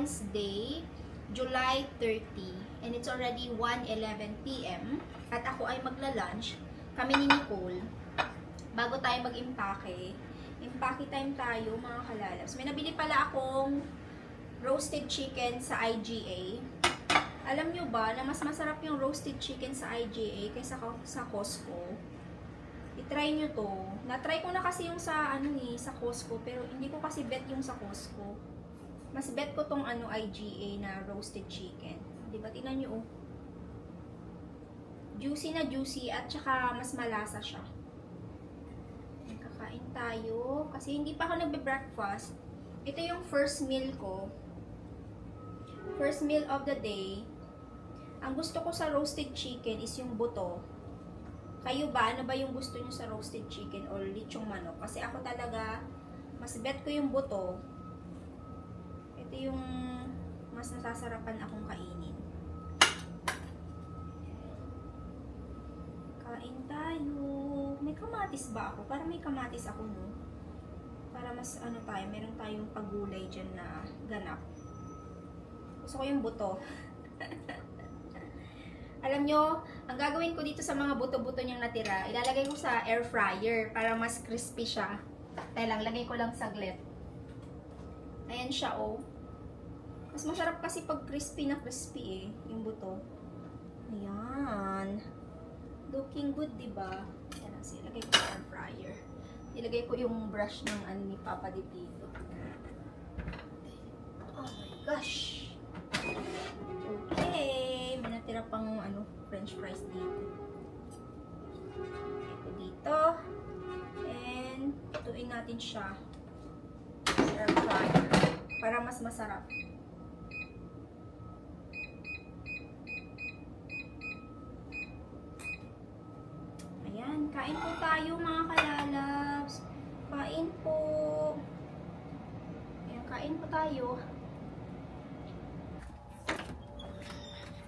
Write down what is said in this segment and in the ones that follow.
Wednesday, July 30. And it's already 1:11 PM. At ako ay magla-lunch. Kami ni Nicole. Bago tayo mag-impake. Impake time tayo mga kalalabs. May nabili pala akong roasted chicken sa IGA. Alam nyo ba na mas masarap yung roasted chicken sa IGA kaysa sa Costco? I-try nyo to. Na-try ko na kasi yung sa sa Costco, pero hindi ko kasi bet yung sa Costco. Mas bet ko tong IGA na roasted chicken. Di ba? Tingnan nyo, oh. Juicy na juicy at saka mas malasa siya. Kakain tayo kasi hindi pa ako nagbe-breakfast. Ito yung first meal ko. First meal of the day. Ang gusto ko sa roasted chicken is yung buto. Kayo ba? Ano ba yung gusto nyo sa roasted chicken or lechong manok? Kasi ako talaga, mas bet ko yung buto. Ito yung mas nasasarapan akong kainin. Kain tayo. May kamatis ba ako? Para may kamatis ako, no? Para mas tayo, meron tayong pagulay dyan na ganap. Gusto ko yung buto. Alam nyo, ang gagawin ko dito sa mga buto-buto niyang natira, ilalagay ko sa air fryer para mas crispy siya. Tayo lang, lagay ko lang saglit. Ayan siya, oh. Mas masarap kasi pag crispy na crispy yung buto. Ayan. Looking good, diba? Ayan, kasi ilagay ko sa air fryer. Ilagay ko yung brush ng ni Papa dito. Oh my gosh! Okay, may natira pang french fries dito. Ito dito. And tutuin natin siya sa air fryer para mas masarap. Ayan, kain po tayo mga kalalabs. Kain po. Ayan, kain po tayo.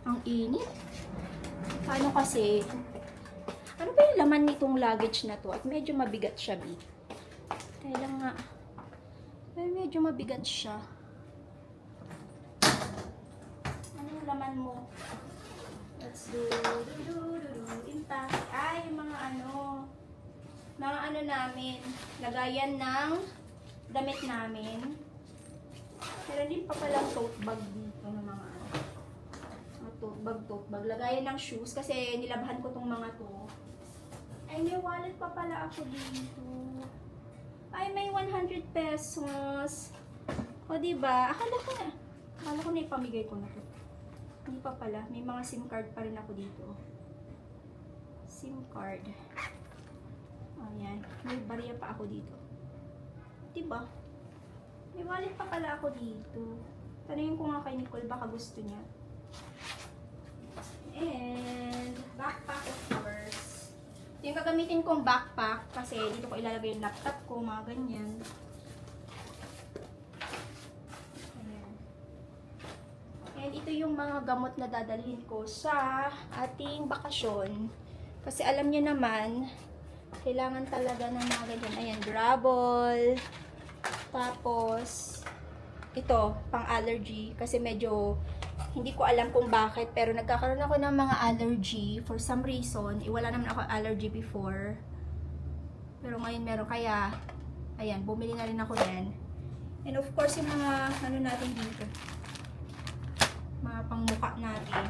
Ang init. Paano kasi? Ano ba yung laman nitong luggage na to? At medyo mabigat siya, B. Kaya lang nga. Ay, medyo mabigat siya. Ano yung laman mo? Let's do. Impact. Ay, mga namin. Lagayan ng damit namin. Pero din pa palang tote bag dito ng mga tote bag. Lagayan ng shoes kasi nilabhan ko tong mga to. Ay, may wallet pa pala ako dito. Ay, may 100 pesos. O, diba? Akala ko na ipamigay ko na to. Hindi pa pala. May mga SIM card pa rin ako dito. SIM card. Ayan. May barya pa ako dito. Diba? May wallet pa pala ako dito. Tanungin ko nga kay Nicole, baka gusto niya. And backpack, of course. Ito yung gagamitin kong backpack kasi dito ko ilalagay yung laptop ko, mga ganyan. Ayan. And ito yung mga gamot na dadalhin ko sa ating bakasyon. Kasi alam niyo naman, kailangan talaga ng mga ganyan. Ayan, Gravol. Tapos, ito, pang allergy. Kasi medyo hindi ko alam kung bakit, pero nagkakaroon ako ng mga allergy for some reason. Wala naman ako allergy before. Pero ngayon meron, kaya, ayan, bumili na rin ako yan. And of course, yung mga, natin dito. Mga pangmuka natin.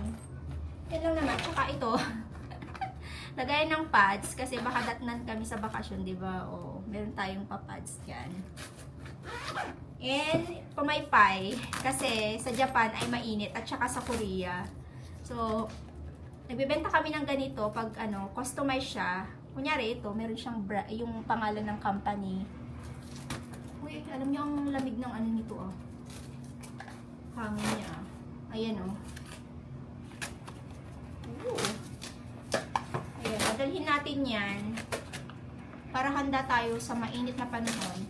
Yan lang naman. Tsaka ito, lagayan ng pads, kasi baka datnan kami sa bakasyon, diba? O, meron tayong pa-pads dyan. And pumaypay kasi sa Japan ay mainit at saka sa Korea. So, nagbebenta kami ng ganito pag customize siya. Kunyari ito, meron siyang yung pangalan ng company. Uy, alam niyo ang lamig ng nito, oh. Hangin niya. Ayan, oh. Ooh. Ayan, dadalhin natin yan para handa tayo sa mainit na panahon.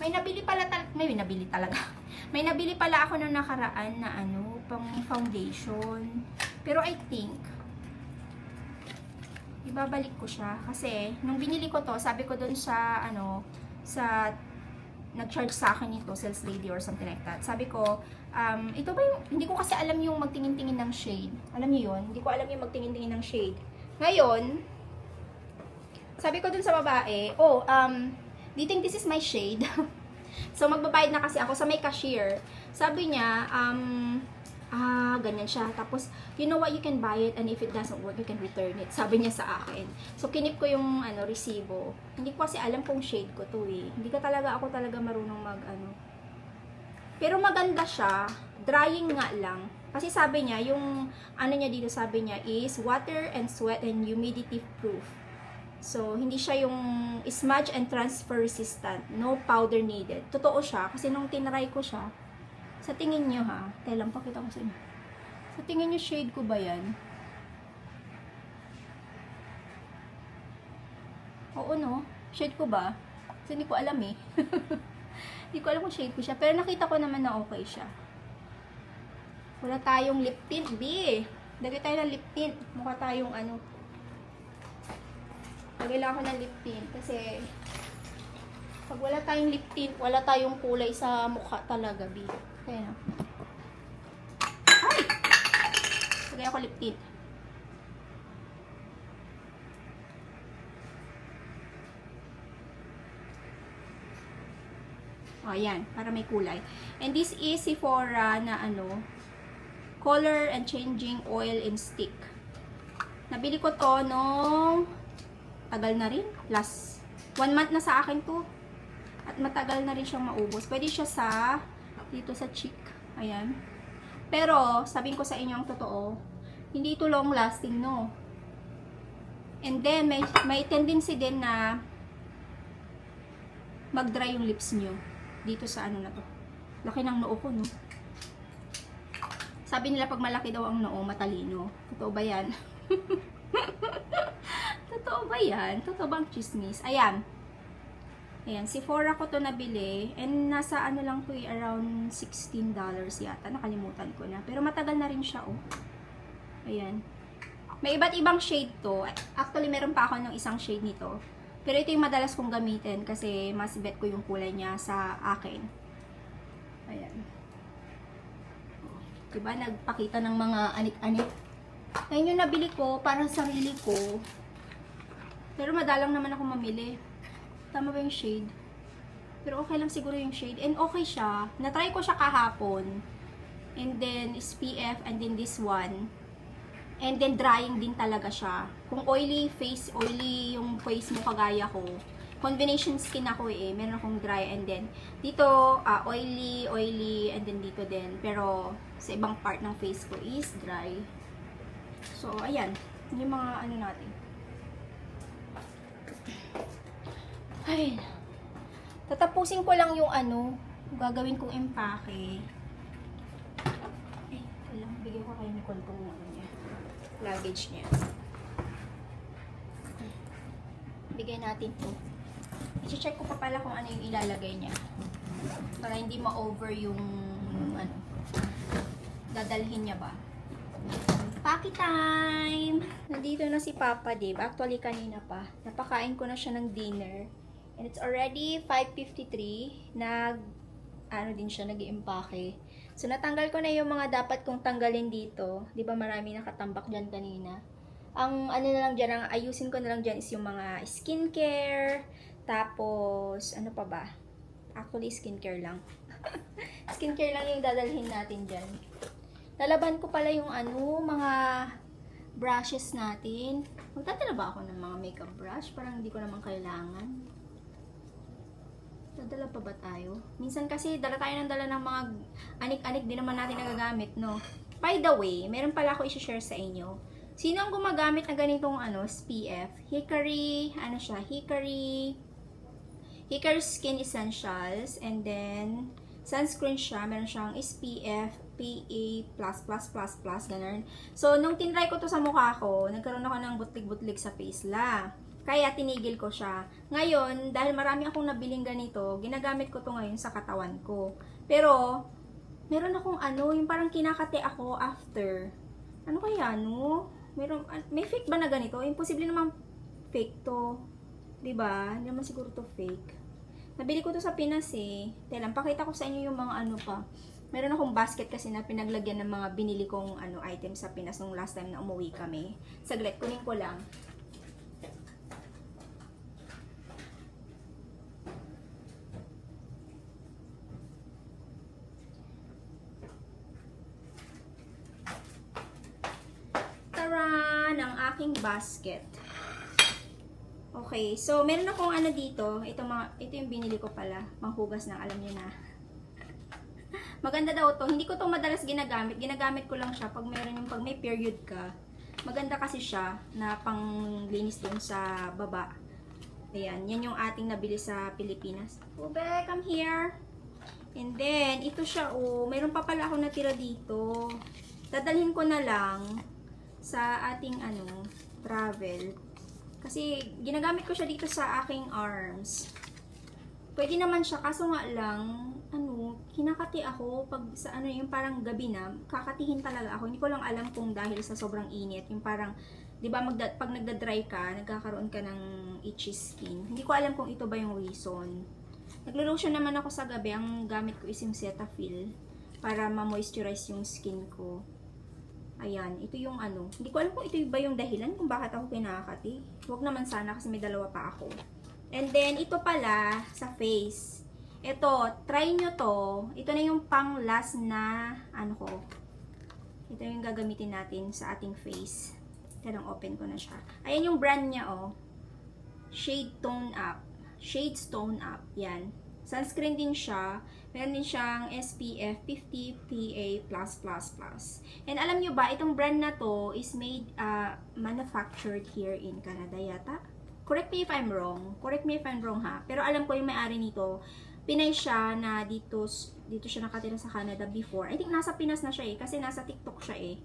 May nabili talaga. May nabili pala ako nung nakaraan na pang foundation. Pero I think ibabalik ko siya kasi nung binili ko to, sabi ko dun sa sa nag-charge sa akin ito, sales lady or something like that. Sabi ko, ito ba yung, hindi ko kasi alam yung magtingin-tingin ng shade. Alam niyo yun? Hindi ko alam yung magtingin-tingin ng shade. Ngayon, sabi ko dun sa babae, do you think this is my shade? So, magbabayad na kasi ako sa may cashier. Sabi niya, ganyan siya. Tapos, you know what, you can buy it and if it doesn't work, you can return it. Sabi niya sa akin. So, kinip ko yung, resibo. Hindi ko kasi alam kung shade ko to eh. Hindi ako talaga marunong Pero maganda siya. Drying nga lang. Kasi sabi niya, yung, niya dito sabi niya is water and sweat and humidity proof. So, hindi siya yung smudge and transfer resistant. No powder needed. Totoo siya. Kasi nung tinry ko siya, sa tingin nyo ha, lang pakita ko sa inyo. Sa tingin nyo, shade ko ba yan? Oo no, shade ko ba? Kasi hindi ko alam eh. Hindi ko alam kung shade ko siya. Pero nakita ko naman na okay siya. Wala tayong lip tint, B. Lagay tayo ng lip tint. Mukha tayong lagay lang ako ng lip tint. Kasi, pag wala tayong lip tint, wala tayong kulay sa mukha talaga, B. Kaya na. Ay! Lagay ako lip tint. O, ayan. Para may kulay. And this is Sephora na color and changing oil in stick. Nabili ko to nung tagal na rin. Last 1 month na sa akin to. At matagal na rin siyang maubos. Pwede siya dito sa cheek. Ayan. Pero, sabihin ko sa inyo ang totoo, hindi ito long lasting, no. And then, may tendency din na mag-dry yung lips nyo. Dito sa na to. Laki ng noo ko, no. Sabi nila pag malaki daw ang noo, matalino. Totoo ba yan? Totoo ba yan? Totoo bang chismis? Ayan. Ayan, Sephora ko to nabili. And nasa lang to around $16 yata. Nakalimutan ko na. Pero matagal na rin siya, oh. Ayan. May iba't ibang shade to. Actually, meron pa ako ng isang shade nito. Pero ito yung madalas kong gamitin kasi mas bet ko yung kulay niya sa akin. Ayan. Diba, nagpakita ng mga anik-anik. Ngayon yung nabili ko, parang sarili ko. Pero madalang naman ako mamili. Tama ba yung shade? Pero okay lang siguro yung shade. And okay siya. Natry ko siya kahapon. And then, SPF. And then this one. And then, drying din talaga siya. Kung oily yung face mo kagaya ko. Combination skin ako eh. Meron akong dry. And then, dito, oily. And then, dito din. Pero, sa ibang part ng face ko is dry. So, ayan. Yung mga natin. Ay, tatapusin ko lang yung gagawin kong empake. Bigyan ko kay Nicole kung niya. Luggage niya. Bigyan natin to. I-check ko pa pala kung ano yung ilalagay niya. Para hindi ma-over yung dadalhin niya ba. Paki time! Nandito na si Papa Dave. Actually, kanina pa. Napakain ko na siya ng dinner. And it's already 5:53. Din siya, nag-iimpake. So, natanggal ko na yung mga dapat kong tanggalin dito. Di ba marami nakatambak dyan kanina? Ang na lang dyan, ang ayusin ko na lang dyan is yung mga skincare. Tapos, ano pa ba? Actually, skincare lang. Skincare lang yung dadalhin natin dyan. Lalaban ko pala yung mga brushes natin. Magdadala ba ako ng mga makeup brush? Parang hindi ko naman kailangan. Dadala pa ba tayo? Minsan kasi dala tayo ng mga anik-anik din naman natin nagagamit, no? By the way, meron pala ako i-share sa inyo. Sino ang gumagamit ng ganitong SPF? Hickory Skin Essentials. And then, sunscreen siya. Meron siyang SPF, PA++++, ganun. So, nung tinry ko to sa mukha ko, nagkaroon ako ng butlig-butlig sa face la. Kaya tinigil ko siya. Ngayon, dahil marami akong nabiling ganito, ginagamit ko to ngayon sa katawan ko. Pero, meron akong yung parang kinakate ako after. Ano kaya, no? May fake ba na ganito? Imposible namang fake to. Diba? Hindi naman siguro to fake. Nabili ko to sa Pinas eh. Teka, pakita ko sa inyo yung mga ano pa. Meron akong basket kasi na pinaglagyan ng mga binili kong ano items sa Pinas nung last time na umuwi kami. Saglit, kunin ko lang. Taran! Ang aking basket. Okay, so meron akong ano dito. Ito yung binili ko pala. Manghugas na, alam niyo na. Maganda daw to. Hindi ko to madalas ginagamit. Ginagamit ko lang siya pag may period ka. Maganda kasi siya na panglinis dun sa baba. Ayan, yan yung ating nabili sa Pilipinas. Ube, come here. And then, ito siya oh. Meron pa pala ako natira dito. Dadalhin ko na lang sa ating ano, travel. Kasi ginagamit ko siya dito sa aking arms. Pwede naman siya, kaso nga lang, ano, kinakati ako pag sa ano, yung parang gabi na, kakatihin talaga ako. Hindi ko lang alam kung dahil sa sobrang init, yung parang, di ba, pag nagda-dry ka, nagkakaroon ka ng itchy skin. Hindi ko alam kung ito ba yung reason. Naglo-lotion naman ako sa gabi, ang gamit ko is yung Cetaphil para ma-moisturize yung skin ko. Ayan, ito yung ano. Hindi ko alam kung ito ba yung dahilan kung bakit ako kinakati. Huwag naman sana kasi may dalawa pa ako. And then, ito pala, sa face. Ito, try nyo to. Ito na yung pang last na, ano ko. Ito yung gagamitin natin sa ating face. Talagang open ko na siya. Ayan yung brand niya, oh. Shade Tone Up. Shade Tone Up. Yan. Sunscreen din siya. Meron din siyang SPF 50 PA+++. And alam nyo ba, itong brand na to is made, manufactured here in Canada yata. Correct me if I'm wrong. Correct me if I'm wrong ha. Pero alam ko yung may-ari nito, Pinay siya na dito siya nakatira sa Canada before. I think nasa Pinas na siya eh, kasi nasa TikTok siya eh.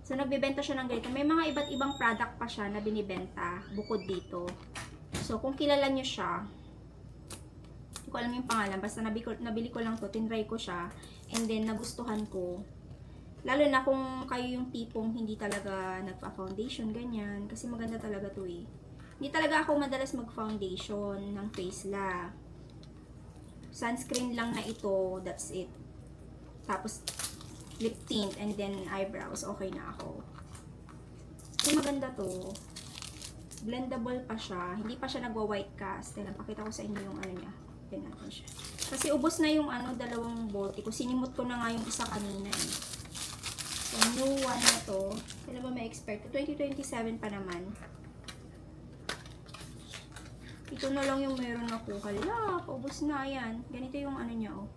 So nagbebenta siya ng ganito. May mga iba't ibang product pa siya na binibenta bukod dito. So kung kilala niyo siya, hindi ko alam yung pangalan, basta nabili ko lang to, tinry ko siya, and then nagustuhan ko. Lalo na kung kayo yung tipong hindi talaga nagpa-foundation, ganyan. Kasi maganda talaga to eh. Hindi talaga ako madalas mag-foundation ng face la. Sunscreen lang na ito, that's it. Tapos, lip tint and then eyebrows, okay na ako. So, maganda to. Blendable pa siya. Hindi pa siya nagwa-white cast. Then, pakita ko sa inyo yung ano niya. Open natin siya. Kasi ubos na yung ano, dalawang bote ko. Sinimot ko na nga yung isa kanina eh. So, new one na to. Kailan ba may expect? 2027 pa naman. Ito na lang yung meron ako. Hala, paubos na. Ayan. Ganito yung ano niya, oh.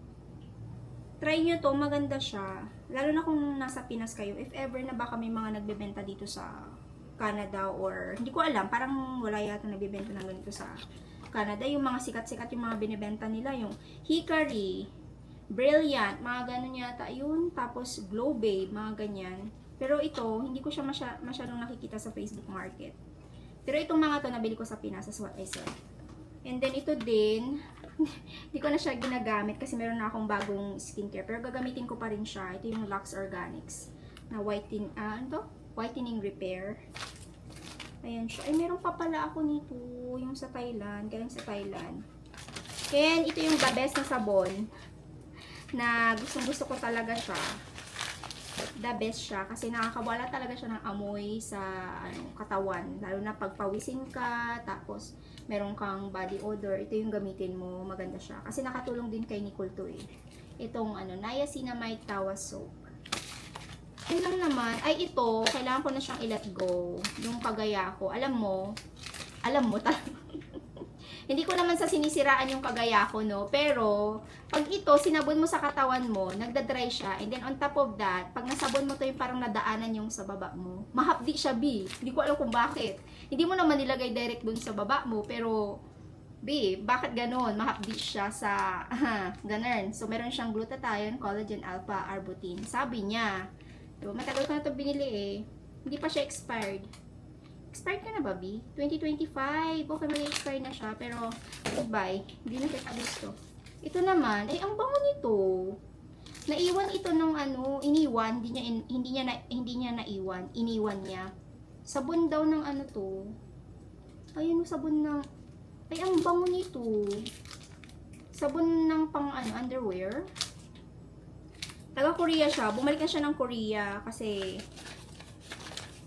Try nyo to. Maganda siya. Lalo na kung nasa Pinas kayo. If ever na baka may mga nagbebenta dito sa Canada or hindi ko alam. Parang wala yata nagbebenta ng ganito sa Canada. Yung mga sikat-sikat yung mga binibenta nila. Yung Hickory, Brilliant, mga ganun yata yun. Tapos Glow Babe, mga ganyan. Pero ito, hindi ko siya masyadong nakikita sa Facebook Market. Pero itong mga to, nabili ko sa Pinas, as what I said. And then ito din, hindi ko na siya ginagamit kasi meron na akong bagong skincare. Pero gagamitin ko pa rin siya. Ito yung Lux Organics na whitening repair. Ayan siya. Ay, meron pa pala ako nito. Yung sa Thailand. Galing sa Thailand. And ito yung the best na sabon. Na gustong-gusto ko talaga siya. The best siya. Kasi nakakawala talaga siya ng amoy sa katawan. Lalo na pag pawisin ka. Tapos, meron kang body odor. Ito yung gamitin mo. Maganda siya. Kasi nakatulong din kay Nicole to eh. Itong Niacinamide Tawa Soap. Yun lang naman, ay ito, kailangan ko na siyang i-let go. Yung kagaya ko. Alam mo talaga. Hindi ko naman sa sinisiraan yung kagaya ko, no? Pero, pag ito, sinabon mo sa katawan mo, nagda-dry siya. And then, on top of that, pag nasabon mo to yung parang nadaanan yung sa baba mo. Mahapdi siya, B. Hindi ko alam kung bakit. Hindi mo naman nilagay direct dun sa baba mo, pero, B, bakit ganon? Mahapdi siya sa, ganun. So, meron siyang glutathione, collagen alpha, arbutin. Sabi niya, diba, matagal ko na ito binili eh. Hindi pa siya expired. Expired ka na ba, B? 2025. Okay, mag-expire na siya. Pero, goodbye. Hindi na kita gusto. Ito naman, ay, ang bango nito. Naiwan ito ng iniwan. Hindi niya naiwan. Iniwan niya. Sabon daw ng to. Ayun, sabon ng, ay, ang bango nito. sabon ng pang ano, underwear. Taga Korea siya. Bumalik na siya ng Korea kasi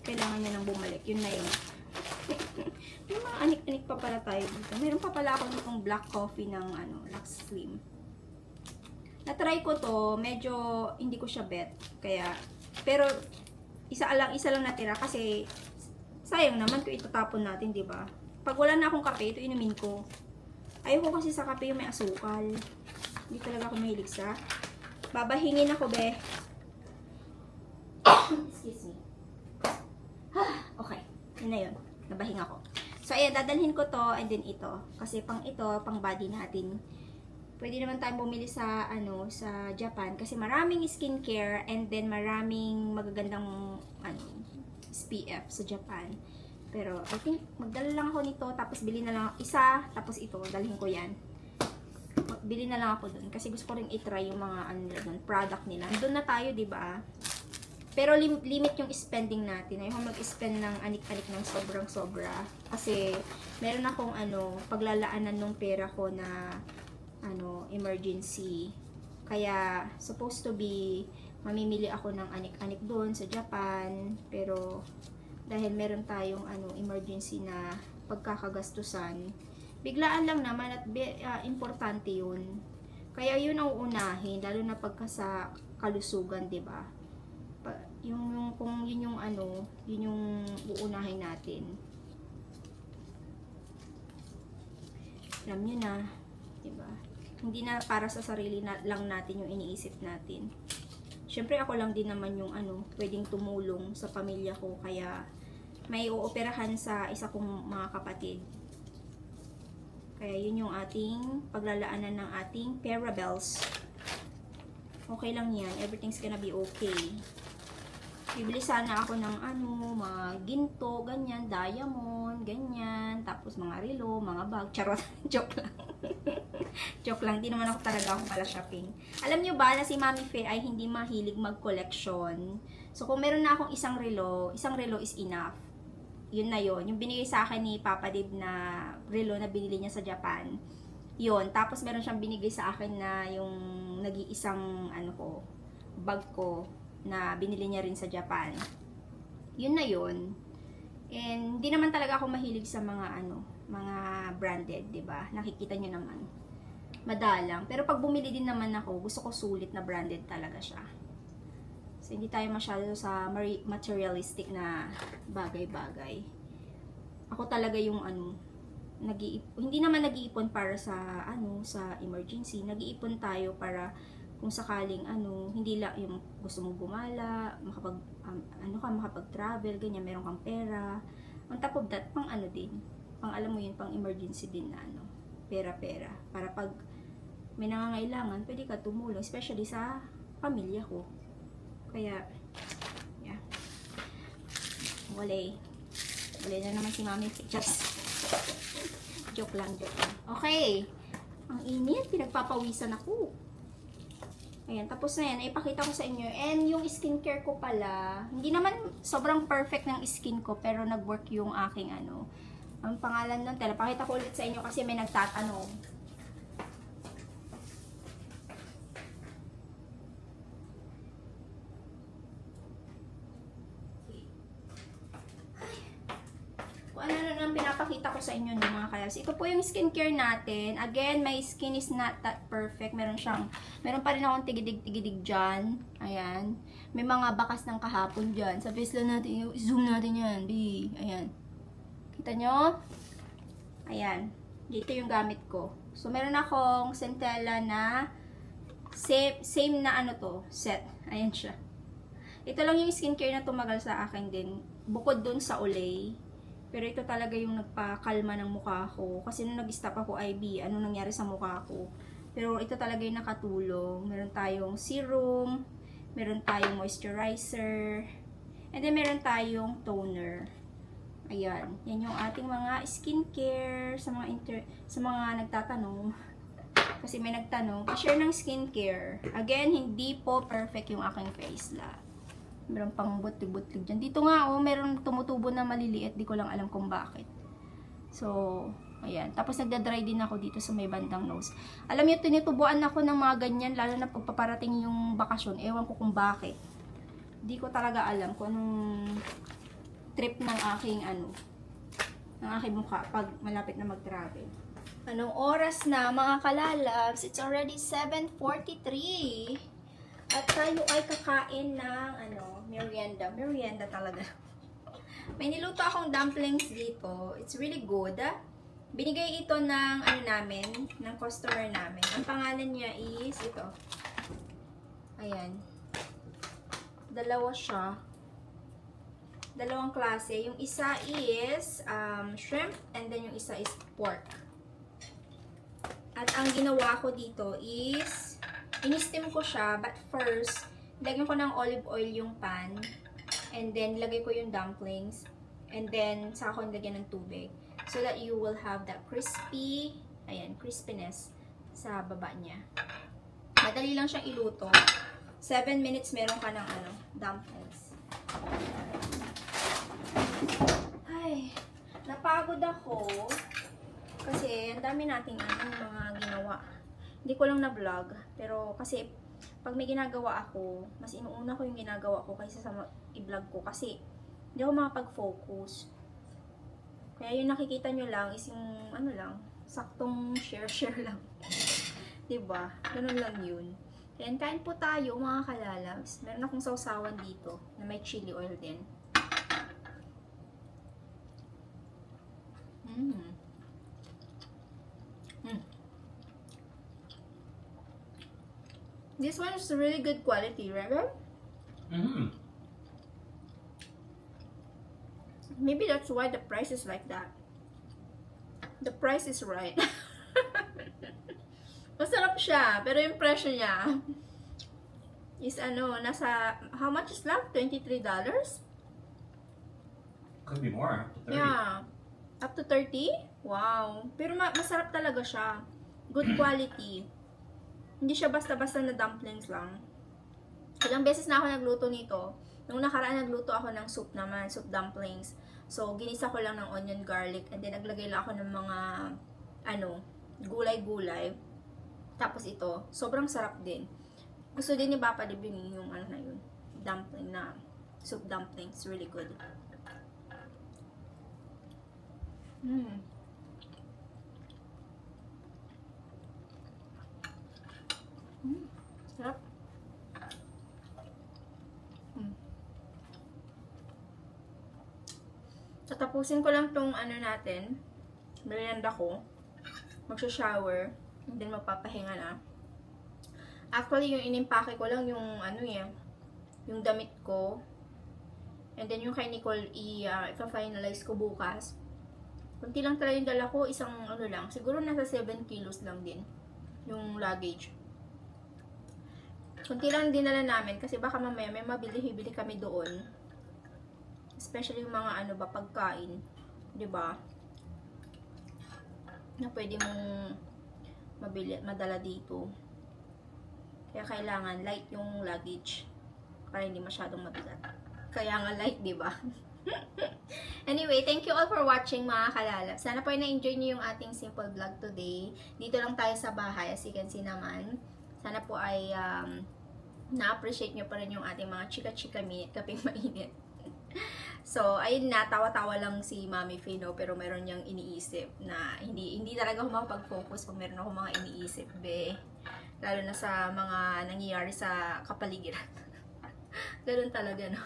kailangan niya nang bumalik. Yun na yun. Yung mga anik-anik pa pala tayo dito. Meron pa pala ako nitong black coffee ng ano, Lux Slim. Na-try ko to, medyo hindi ko siya bet. Kaya, pero isa lang natira kasi sayang naman kung itatapon natin, di ba? Pag wala na akong kape, ito inumin ko. Ayoko kasi sa kape yung may asukal. Hindi talaga ako mahilig sa. Babahingin ako, be. Excuse me. Okay, yun na yun. Nabahing ako. So, ayan, dadalhin ko to and then ito. Kasi pang ito, pang body natin. Pwede naman tayong bumili sa, ano, sa Japan. Kasi maraming skincare and then maraming magagandang, ano, SPF sa Japan. Pero, I think, magdala lang ako nito, tapos bili na lang isa, tapos ito, dalhin ko yan. Bili na lang ako dun, kasi gusto ko rin i-try yung mga, ano, dun, product nila. Doon na tayo, di ba? Pero, limit yung spending natin. Ayoko mag-spend ng anik-anik ng sobrang-sobra. Kasi, meron akong, ano, paglalaanan ng pera ko na, ano, emergency. Kaya, supposed to be, mamimili ako ng anik-anik doon sa Japan. Pero, dahil meron tayong ano emergency na pagkakagastusan, biglaan lang naman at importante yun. Kaya yun ang uunahin, lalo na pagka sa kalusugan, 'di ba? Yung kung yun yung ano, yun yung uunahin natin. Alam niyo na, 'di ba? Hindi na para sa sarili lang natin yung iniisip natin. Siyempre ako lang din naman yung ano, pwedeng tumulong sa pamilya ko, kaya may uoperahan sa isa kong mga kapatid. Kaya yun yung ating paglalaanan ng ating pera bills. Okay lang yan, everything's gonna be okay. Bibili sana ako ng ano, mga ginto, ganyan, diamond, ganyan, tapos mga relo, mga bag, charot, joke lang. Joke lang, di naman ako talaga pala shopping. Alam nyo ba na si Mami Fe ay hindi mahilig mag-collection? So, kung meron na akong isang relo is enough. Yun na yun. Yung binigay sa akin ni Papa Dib na relo na binili niya sa Japan. Yun. Tapos, meron siyang binigay sa akin na yung nag-iisang, ano ko, bag ko na binili niya rin sa Japan. Yun na yun. And, di naman talaga ako mahilig sa mga, ano, mga branded, 'di ba? Nakikita nyo naman. Madalang. Pero pag bumili din naman ako, gusto ko sulit na branded talaga siya. So, hindi tayo masyado sa materialistic na bagay-bagay. Ako talaga yung ano, hindi naman nag-iipon para sa ano, sa emergency. Nag-iipon tayo para kung sakaling ano, hindi lang yung gusto mong gumala, makapag-travel, ganyan, meron kang pera. On top of that, pang ano din, pang alam mo yun, pang emergency din na ano, pera-pera. Para pag may nangangailangan, pwede ka tumulong, especially sa pamilya ko. Kaya, yeah. Wala na naman si Mami. Just joke lang. Okay. Ang init, pinagpapawisan ako. Ayan, tapos na yan. Ipakita ko sa inyo. And yung skincare ko pala, hindi naman sobrang perfect ng skin ko, pero nag-work yung aking ano. Ang pangalan nun, pakita ko ulit sa inyo kasi may nagtatanong. Kung ano na ang pinapakita ko sa inyo ng mga kayas. Ito po yung skincare natin. Again, my skin is not that perfect. Meron pa rin akong tigidig-tigidig dyan. Ayan. May mga bakas ng kahapon dyan. Sa face lang natin, zoom natin yan. Ayan. Kita nyo? Ayan. Dito yung gamit ko. So, meron akong Centella na same na ano to, set. Ayan siya. Ito lang yung skincare na tumagal sa akin din. Bukod dun sa Olay. Pero ito talaga yung nagpakalma ng mukha ko. Kasi nung nag-stop ako IB, ano nangyari sa mukha ko. Pero ito talaga yung nakatulong. Meron tayong serum. Meron tayong moisturizer. And then meron tayong toner. Ayan. Yan yung ating mga skincare sa mga nagtatanong. Kasi may nagtanong, share ng skincare. Again, hindi po perfect yung aking face la. Meron pang butig-butig dyan. Dito nga, meron tumutubo na maliliit. Di ko lang alam kung bakit. So, Ayan. Tapos nagda-dry din ako dito sa may bandang nose. Alam niyo, tinitubuan ako ng mga ganyan, lalo na pag paparating yung bakasyon. Ewan ko kung bakit. Hindi ko talaga alam kung anong trip ng aking ng aking mukha pag malapit na mag-travel. Anong oras na mga kalalabs? It's already 7:43. At tayo ay kakain ng merienda. Merienda talaga. May niluto akong dumplings dito. It's really good. Binigay ito ng namin, ng customer namin. Ang pangalan niya is ito. Ayan. Dalawa siya. Dalawang klase. Yung isa is shrimp and then yung isa is pork. At ang ginawa ko dito is in-steam ko siya, but first, lagyan ko ng olive oil yung pan. And then, lagay ko yung dumplings. And then, saka ko lagyan ng tubig. So that you will have that crispy, crispiness sa baba niya. Madali lang siyang iluto. 7 minutes meron ka ng dumplings. Ay, napagod ako. Kasi, ang dami nating mga ginawa. Hindi ko lang na-vlog. Pero, kasi, pag may ginagawa ako, mas inuuna ko yung ginagawa ko kaysa sa i-vlog ko. Kasi, hindi ako makapag-focus. Kaya yung nakikita nyo lang is yung, saktong share lang. Diba? Ganun lang yun. Kaya, kain po tayo, mga kalalabs. Meron akong sausawan dito, na may chili oil din. This one is really good quality, right? Maybe that's why the price is like that. The price is right. Masarap siya, pero yung presyo niya is nasa, how much is that? $23? Could be more. 30. Yeah. Up to 30? Wow. Pero masarap talaga siya. Good quality. Hindi siya basta-basta na dumplings lang. Ilang beses na ako nagluto nito. Nung nakaraan nagluto ako ng soup naman, soup dumplings. So, ginisa ko lang ng onion, garlic, and then naglagay lang ako ng mga, gulay-gulay. Tapos ito, sobrang sarap din. Gusto din ni Papa Dibing yung dumpling na, soup dumplings. Really good. Sarap. Tatapusin ko lang tong natin, merienda ko. Magsha-shower, and then magpapahinga na. Actually, yung inimpake ko lang yung yung damit ko. And then yung kay Nicole, i-finalize ko bukas. Kunti lang talaga yung dala ko, isang lang. Siguro nasa 7 kilos lang din yung luggage. Kunti lang dinala namin kasi baka mamaya may mabili-bili kami doon. Especially yung mga pagkain, 'di ba? Na pwede mong mabili at madala dito. Kaya kailangan light yung luggage para hindi masyadong mabigat. Kaya nga light, 'di ba? Anyway, thank you all for watching, mga kalalab. Sana po ay na-enjoy niyo yung ating simple vlog today. Dito lang tayo sa bahay, as you can see naman. Sana po ay na-appreciate nyo pa rin yung ating mga chika-chika minute, kaping mainit. So, ayun na, tawa-tawa lang si Mami Fino, pero meron niyang iniisip na hindi talaga ako makapag-focus pag meron ako mga iniisip, lalo na sa mga nangyayari sa kapaligiran. Ganun talaga, no?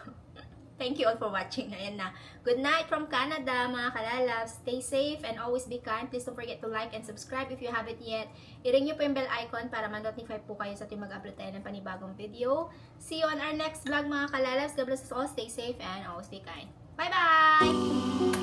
Thank you all for watching. Ayan na. Good night from Canada, mga kalalabs. Stay safe and always be kind. Please don't forget to like and subscribe if you haven't yet. I-ring nyo po yung bell icon para ma-notify po kayo sa ating mag-upload tayo ng panibagong video. See you on our next vlog, mga kalalabs. God bless us all. Stay safe and always be kind. Bye-bye!